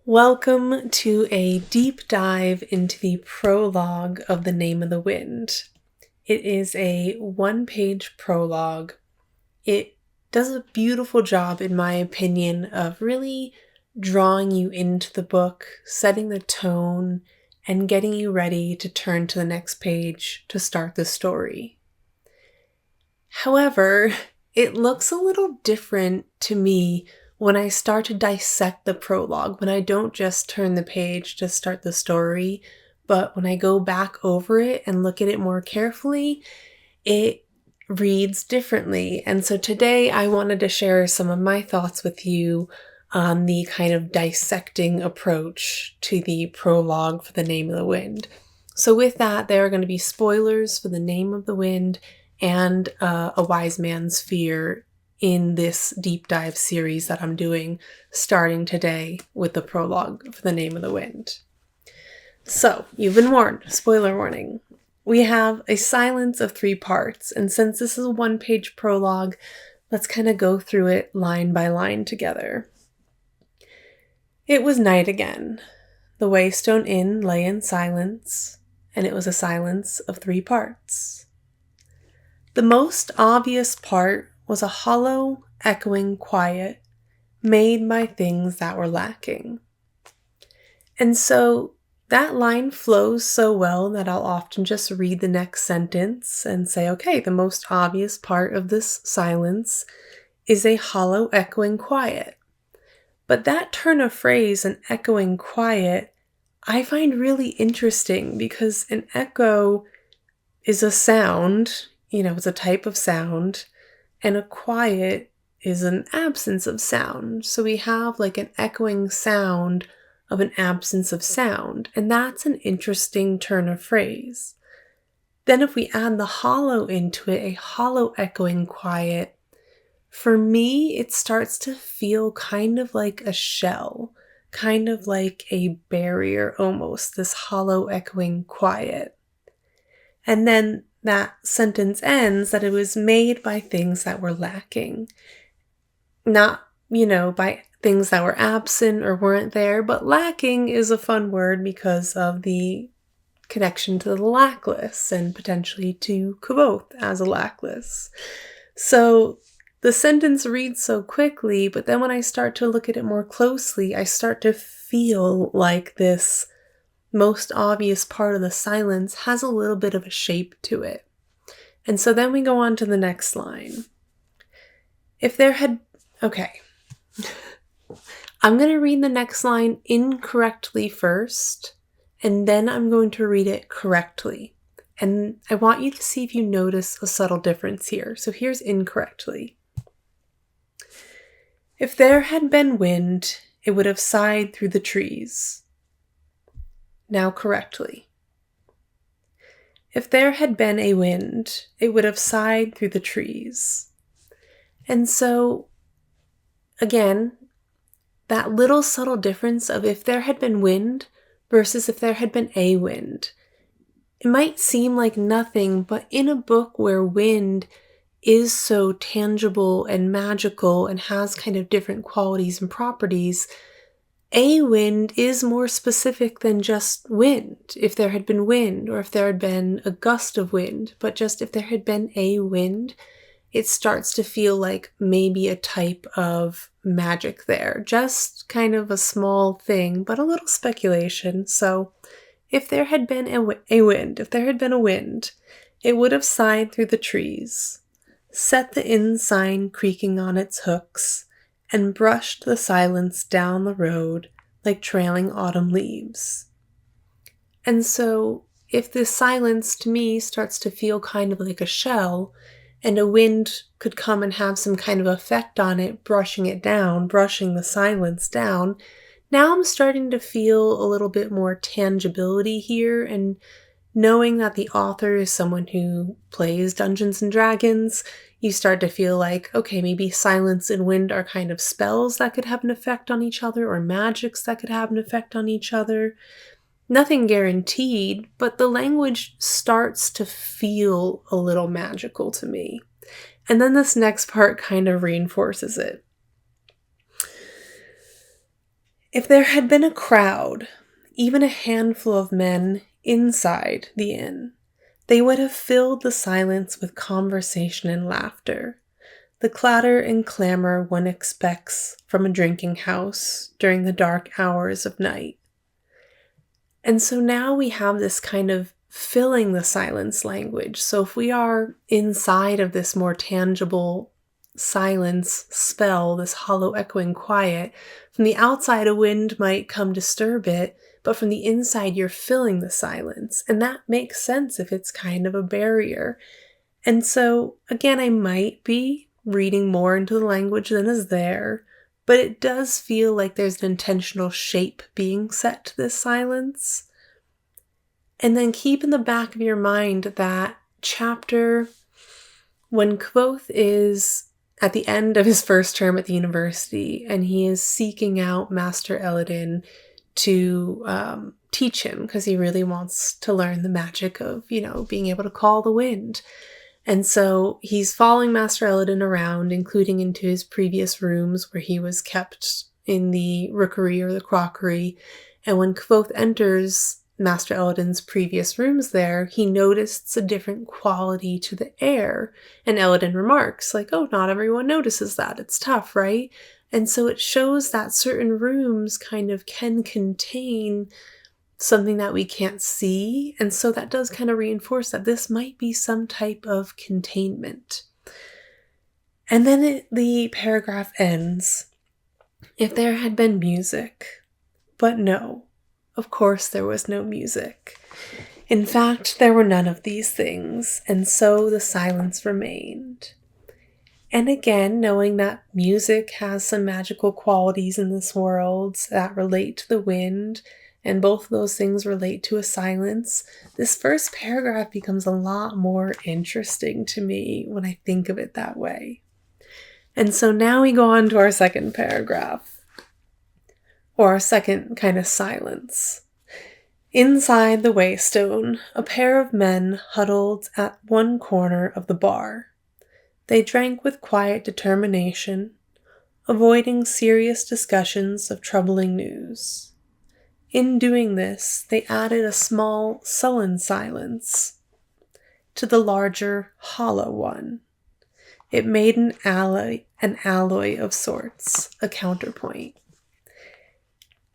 Welcome to a deep dive into the Prologue of The Name of the Wind. It is a one-page prologue. It does a beautiful job, in my opinion, of really drawing you into the book, setting the tone, and getting you ready to turn to the next page to start the story. However, it looks a little different to me when I start to dissect the prologue, when I don't just turn the page to start the story, but when I go back over it and look at it more carefully, it reads differently. And so today I wanted to share some of my thoughts with you on the kind of dissecting approach to the prologue for The Name of the Wind. So with that, there are going to be spoilers for The Name of the Wind and A Wise Man's Fear in this deep dive series that I'm doing starting today with the prologue for The Name of the Wind. So, you've been warned, spoiler warning. We have a silence of 3 parts, and since this is a one-page prologue, let's kind of go through it line by line together. It was night again. The Waystone Inn lay in silence, and it was a silence of 3 parts. The most obvious part was a hollow, echoing quiet made by things that were lacking. And so that line flows so well that I'll often just read the next sentence and say, okay, the most obvious part of this silence is a hollow, echoing quiet. But that turn of phrase, an echoing quiet, I find really interesting because an echo is a sound, it's a type of sound, and a quiet is an absence of sound. So we have like an echoing sound of an absence of sound. And that's an interesting turn of phrase. Then if we add the hollow into it, a hollow echoing quiet, for me, it starts to feel kind of like a shell, kind of like a barrier almost, this hollow echoing quiet. And then that sentence ends that it was made by things that were lacking. Not, by things that were absent or weren't there, but lacking is a fun word because of the connection to the lackless and potentially to Kvothe as a lackless. So the sentence reads so quickly, but then when I start to look at it more closely, I start to feel like this most obvious part of the silence has a little bit of a shape to it. And so then we go on to the next line. Okay. I'm going to read the next line incorrectly first, and then I'm going to read it correctly. And I want you to see if you notice a subtle difference here. So here's incorrectly. If there had been wind, it would have sighed through the trees. Now correctly. If there had been a wind, it would have sighed through the trees. And so, again, that little subtle difference of if there had been wind versus if there had been a wind. It might seem like nothing, but in a book where wind is so tangible and magical and has kind of different qualities and properties, a wind is more specific than just wind, if there had been wind or if there had been a gust of wind, but just if there had been a wind, it starts to feel like maybe a type of magic there. Just kind of a small thing, but a little speculation. So if there had been a wind, it would have sighed through the trees, set the inn sign creaking on its hooks, and brushed the silence down the road like trailing autumn leaves. And so, if this silence to me starts to feel kind of like a shell, and a wind could come and have some kind of effect on it, brushing the silence down, now I'm starting to feel a little bit more tangibility here, and knowing that the author is someone who plays Dungeons and Dragons, you start to feel like, okay, maybe silence and wind are kind of spells that could have an effect on each other, or magics that could have an effect on each other. Nothing guaranteed, but the language starts to feel a little magical to me. And then this next part kind of reinforces it. If there had been a crowd, even a handful of men inside the inn, they would have filled the silence with conversation and laughter, the clatter and clamor one expects from a drinking house during the dark hours of night. And so now we have this kind of filling the silence language. So if we are inside of this more tangible silence spell, this hollow echoing quiet, from the outside a wind might come disturb it, but from the inside you're filling the silence. And that makes sense if it's kind of a barrier. And so again, I might be reading more into the language than is there, but it does feel like there's an intentional shape being set to this silence. And then keep in the back of your mind that chapter when Kvothe is at the end of his first term at the university and he is seeking out Master Eladin to teach him because he really wants to learn the magic of, being able to call the wind. And so he's following Master Eladin around, including into his previous rooms where he was kept in the rookery or the crockery. And when Kvothe enters Master Eladin's previous rooms there, he noticed a different quality to the air. And Eladin remarks, like, oh, not everyone notices that. It's tough, right? And so it shows that certain rooms kind of can contain something that we can't see. And so that does kind of reinforce that this might be some type of containment. And then the paragraph ends, if there had been music, but no. Of course, there was no music. In fact, there were none of these things, and so the silence remained. And again, knowing that music has some magical qualities in this world that relate to the wind, and both of those things relate to a silence, this first paragraph becomes a lot more interesting to me when I think of it that way. And so now we go on to our second paragraph. Or a second kind of silence. Inside the Waystone, a pair of men huddled at one corner of the bar. They drank with quiet determination, avoiding serious discussions of troubling news. In doing this, they added a small, sullen silence to the larger, hollow one. It made an alloy of sorts, a counterpoint.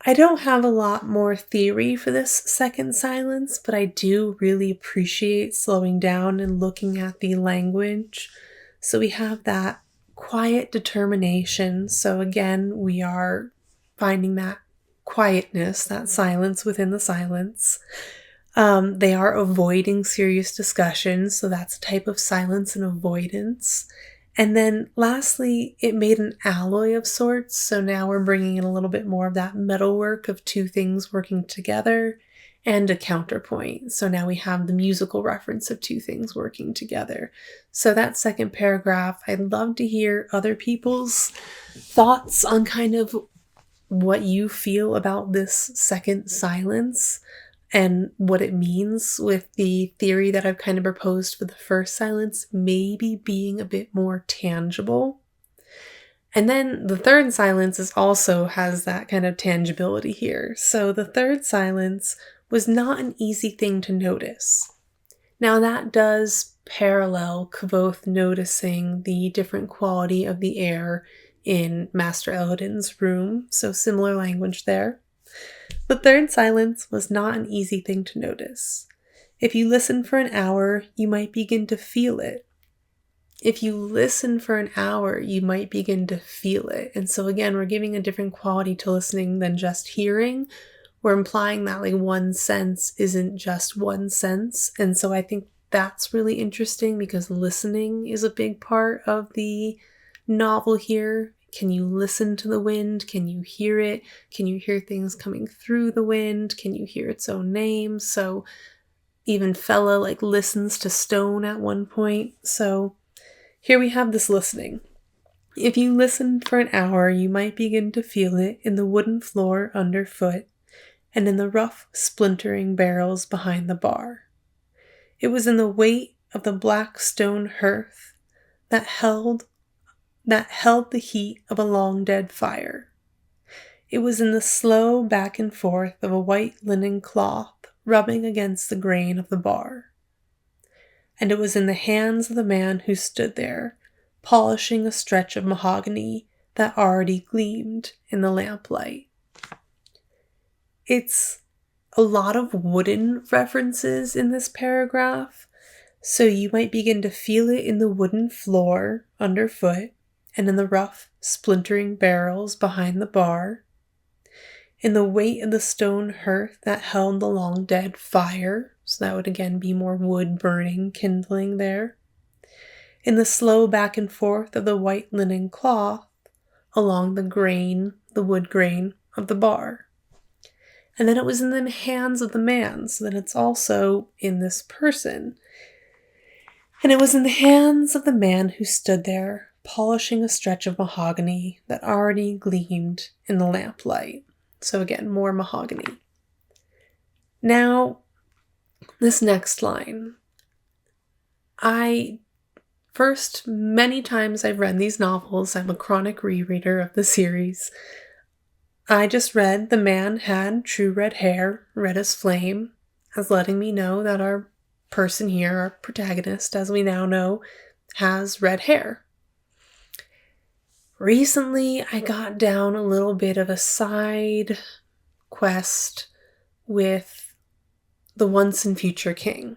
I don't have a lot more theory for this second silence, but I do really appreciate slowing down and looking at the language. So we have that quiet determination. So again, we are finding that quietness, that silence within the silence. They are avoiding serious discussions. So that's a type of silence and avoidance. And then lastly, it made an alloy of sorts. So now we're bringing in a little bit more of that metalwork of two things working together and a counterpoint. So now we have the musical reference of two things working together. So that second paragraph, I'd love to hear other people's thoughts on kind of what you feel about this second silence and what it means with the theory that I've kind of proposed for the first silence maybe being a bit more tangible. And then the third silence also has that kind of tangibility here. So the third silence was not an easy thing to notice. Now that does parallel Kvothe noticing the different quality of the air in Master Eladin's room, so similar language there. The third silence was not an easy thing to notice. If you listen for an hour, you might begin to feel it. If you listen for an hour, you might begin to feel it. And so again, we're giving a different quality to listening than just hearing. We're implying that like one sense isn't just one sense. And so I think that's really interesting because listening is a big part of the novel here. Can you listen to the wind? Can you hear it? Can you hear things coming through the wind? Can you hear its own name? So even Fella listens to stone at one point. So here we have this listening. If you listen for an hour, you might begin to feel it in the wooden floor underfoot and in the rough, splintering barrels behind the bar. It was in the weight of the black stone hearth that held the heat of a long dead fire. It was in the slow back and forth of a white linen cloth rubbing against the grain of the bar. And it was in the hands of the man who stood there, polishing a stretch of mahogany that already gleamed in the lamplight. It's a lot of wooden references in this paragraph, so you might begin to feel it in the wooden floor underfoot and in the rough, splintering barrels behind the bar, in the weight of the stone hearth that held the long-dead fire, so that would again be more wood burning, kindling there, in the slow back and forth of the white linen cloth along the wood grain of the bar. And then it was in the hands of the man, so that it's also in this person. And it was in the hands of the man who stood there, polishing a stretch of mahogany that already gleamed in the lamplight. So again, more mahogany. Now, this next line. Many times I've read these novels. I'm a chronic rereader of the series. I just read the man had true red hair, red as flame, as letting me know that our person here, our protagonist, as we now know, has red hair. Recently, I got down a little bit of a side quest with the Once and Future King.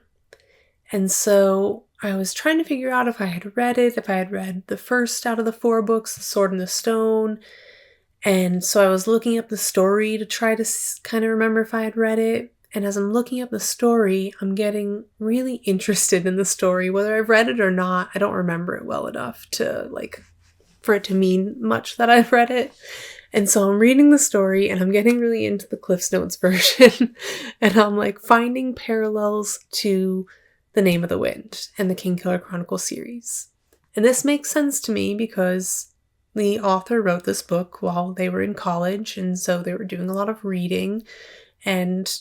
And so I was trying to figure out if I had read it, if I had read the first out of the 4 books, The Sword and the Stone. And so I was looking up the story to try to kind of remember if I had read it. And as I'm looking up the story, I'm getting really interested in the story. Whether I've read it or not, I don't remember it well enough for it to mean much that I've read it. And so I'm reading the story and I'm getting really into the Cliff's Notes version. And I'm finding parallels to The Name of the Wind and the Kingkiller Chronicle series. And this makes sense to me because the author wrote this book while they were in college. And so they were doing a lot of reading and,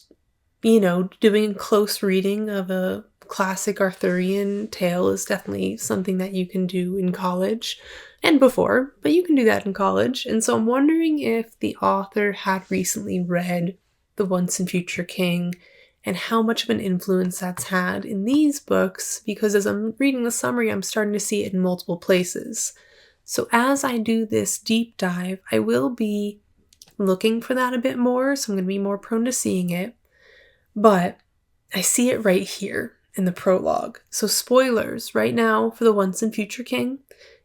doing close reading of a classic Arthurian tale is definitely something that you can do in college and before, but you can do that in college. And so I'm wondering if the author had recently read The Once and Future King and how much of an influence that's had in these books, because as I'm reading the summary, I'm starting to see it in multiple places. So as I do this deep dive, I will be looking for that a bit more, so I'm going to be more prone to seeing it. But I see it right here in the prologue. So spoilers right now for The Once and Future King.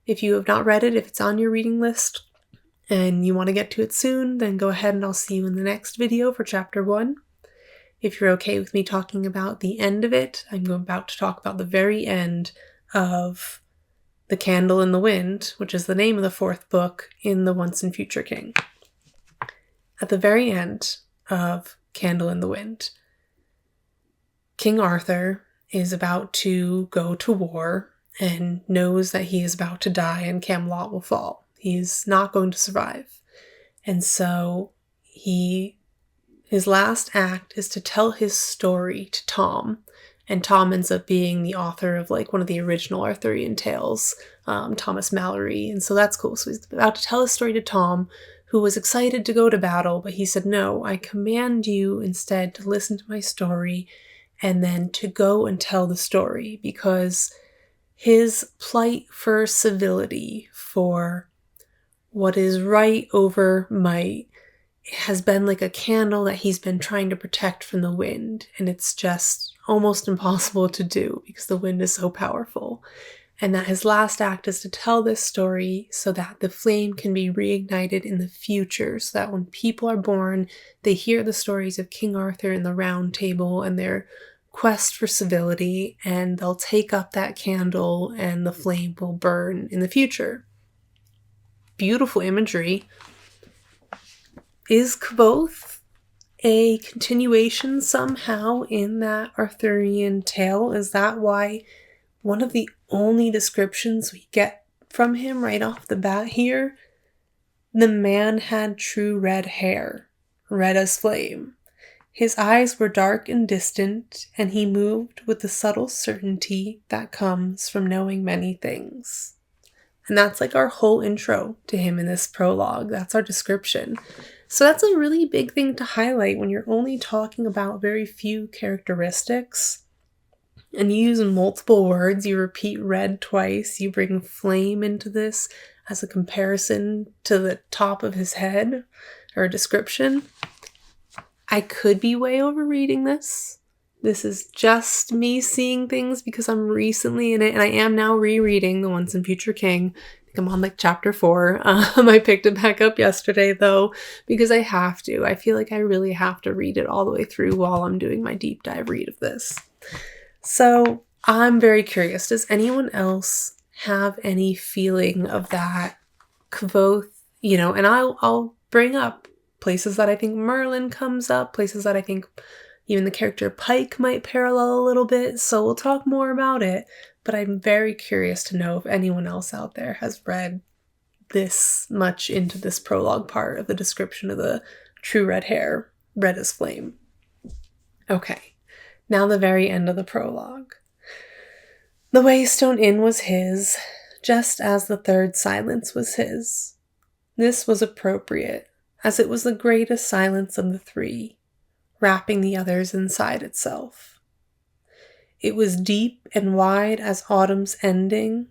If you have not read it, if it's on your reading list and you want to get to it soon, then go ahead and I'll see you in the next video for chapter 1. If you're okay with me talking about the end of it, I'm about to talk about the very end of The Candle in the Wind, which is the name of the 4th book in The Once and Future King. At the very end of Candle in the Wind, King Arthur is about to go to war and knows that he is about to die and Camelot will fall. He's not going to survive. And so his last act is to tell his story to Tom. And Tom ends up being the author of one of the original Arthurian tales, Thomas Malory. And so that's cool. So he's about to tell his story to Tom, who was excited to go to battle, but he said, no, I command you instead to listen to my story and then to go and tell the story, because his plight for civility, for what is right over might, has been like a candle that he's been trying to protect from the wind, and it's just almost impossible to do because the wind is so powerful. And that his last act is to tell this story so that the flame can be reignited in the future, so that when people are born, they hear the stories of King Arthur and the Round Table and their quest for civility, and they'll take up that candle and the flame will burn in the future. Beautiful imagery. Is Kvothe a continuation somehow in that Arthurian tale? Is that why one of the only descriptions we get from him right off the bat here? The man had true red hair, red as flame. His eyes were dark and distant, and he moved with the subtle certainty that comes from knowing many things. And that's our whole intro to him in this prologue. That's our description. So that's a really big thing to highlight when you're only talking about very few characteristics and you use multiple words. You repeat red twice. You bring flame into this as a comparison to the top of his head or a description. I could be way overreading this. This is just me seeing things because I'm recently in it, and I am now rereading The Once and Future King. I think I'm on like chapter 4. I picked it back up yesterday though because I have to. I feel like I really have to read it all the way through while I'm doing my deep dive read of this. So I'm very curious. Does anyone else have any feeling of that? Kvothe, and I'll bring up places that I think Merlin comes up, places that I think even the character Pike might parallel a little bit, so we'll talk more about it. But I'm very curious to know if anyone else out there has read this much into this prologue part of the description of the true red hair, red as flame. Okay, now the very end of the prologue. The Waystone Inn was his, just as the third silence was his. This was appropriate, as it was the greatest silence of the three, wrapping the others inside itself. It was deep and wide as autumn's ending.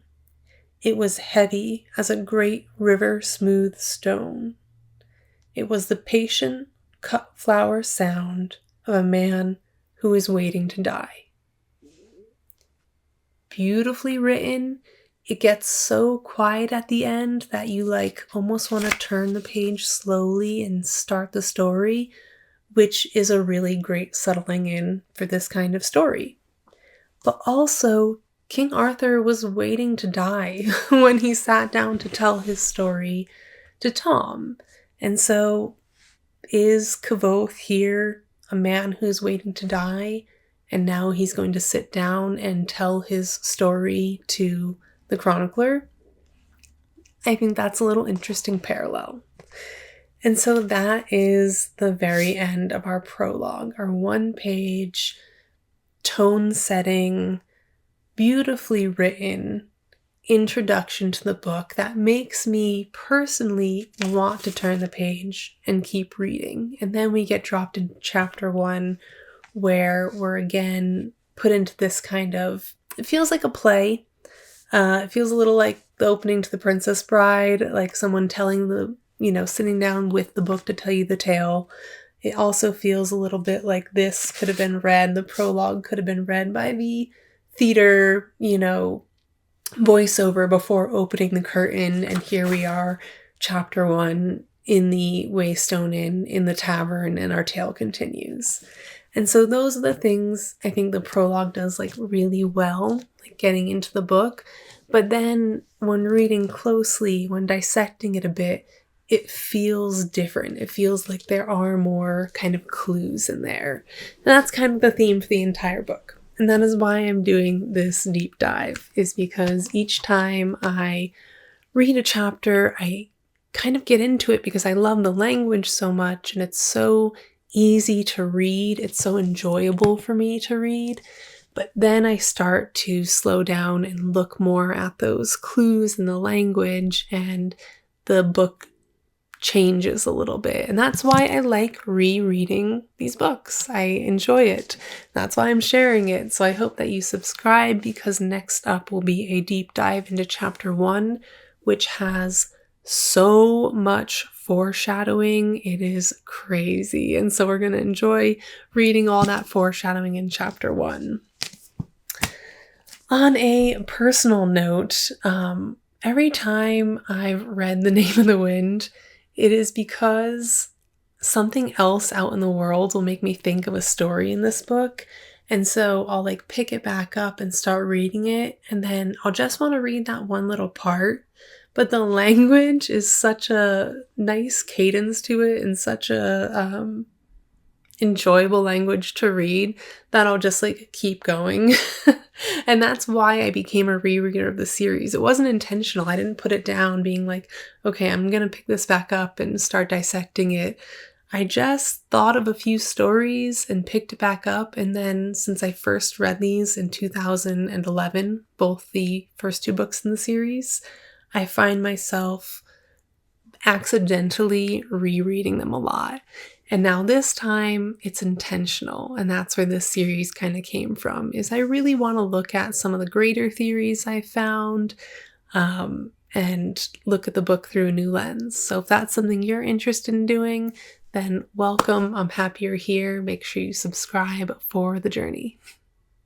It was heavy as a great river-smooth stone. It was the patient, cut-flower sound of a man who is waiting to die. Beautifully written. It gets so quiet at the end that you almost want to turn the page slowly and start the story, which is a really great settling in for this kind of story. But also, King Arthur was waiting to die when he sat down to tell his story to Tom. And so, is Kvothe here a man who's waiting to die, and now he's going to sit down and tell his story to the chronicler? I think that's a little interesting parallel. And so that is the very end of our prologue, our one-page, tone-setting, beautifully written introduction to the book that makes me personally want to turn the page and keep reading. And then we get dropped into chapter 1, where we're again put into this kind of, it feels like a play. It feels a little like the opening to The Princess Bride, like someone telling sitting down with the book to tell you the tale. It also feels a little bit like this could have been read, the prologue could have been read by the theater, voiceover before opening the curtain. And here we are, chapter 1, in the Waystone Inn, in the tavern, and our tale continues. And so those are the things I think the prologue does really well, getting into the book. But then when reading closely, when dissecting it a bit, it feels different. It feels like there are more kind of clues in there. And that's kind of the theme for the entire book. And that is why I'm doing this deep dive, is because each time I read a chapter, I kind of get into it because I love the language so much, and it's so easy to read. It's so enjoyable for me to read. But then I start to slow down and look more at those clues in the language, and the book changes a little bit. And that's why I like rereading these books. I enjoy it. That's why I'm sharing it. So I hope that you subscribe, because next up will be a deep dive into chapter 1, which has so much foreshadowing. It is crazy. And so we're going to enjoy reading all that foreshadowing in chapter 1. On a personal note, every time I've read The Name of the Wind, it is because something else out in the world will make me think of a story in this book. And so I'll pick it back up and start reading it, and then I'll just want to read that one little part. But the language is such a nice cadence to it, and such a enjoyable language to read, that I'll just keep going. And that's why I became a rereader of the series. It wasn't intentional. I didn't put it down being okay, I'm gonna pick this back up and start dissecting it. I just thought of a few stories and picked it back up. And then since I first read these in 2011, both the first 2 books in the series, I find myself accidentally rereading them a lot. And now this time it's intentional, and that's where this series kind of came from, is I really want to look at some of the greater theories I found, and look at the book through a new lens. So if that's something you're interested in doing, then welcome. I'm happy you're here. Make sure you subscribe for the journey.